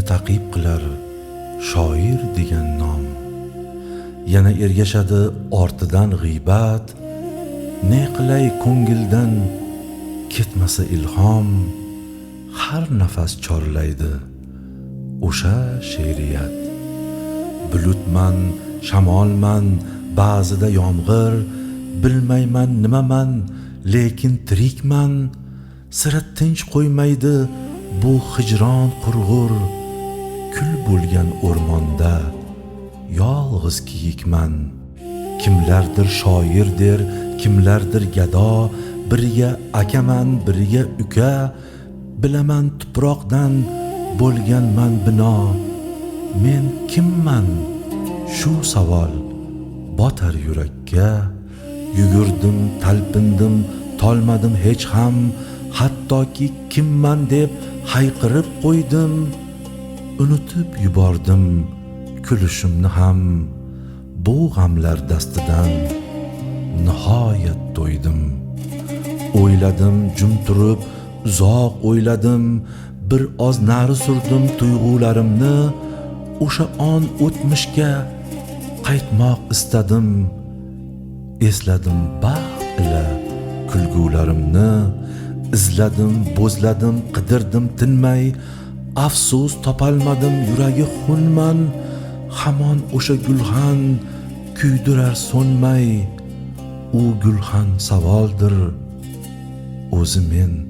ta'qib qilar shoir degan nom. Yana ergashadi ortidan g'iybat, ne qilay ko'ngildan ketmasa ilhom. Har nafas chorlaydi o'sha she'riyat. Bulutman, shamolman, ba'zida yomg'ir, bilmayman nimaman, lekin tirikman. Sira tinch qo'ymaydi bu hijron qurg'ur. Kul bo'lgan o'rmonda yolg'iz kiyikman. Kimlardir shoir der, kimlardir gado, biriga akaman, biriga uka. Bilaman tuproqdan bo'lganman bino. Men kimman? Shu savol botar yurakka. Yugurdim, talpindim, tolmadim hech ham. Hattoki kimman deb hayqirib qo'ydim. Unutib yubordim kulishimni ham. Bu g'amlar dastidan nihoyat to'ydim. O'yladim jim turib, uzoq o'yladim. Bir oz nari surdim tuyg'ularimni. O'sha on o'tmishga qaytmoq istadim. Esladim baxt ila kulgularimni. Izladim, bo'zladim, qidirdim tinmay. Afsus topolmadim, yuragi xunman. Hamon o'sha gulxan kuydirar so'nmay. U gulxan savoldir, o'zi men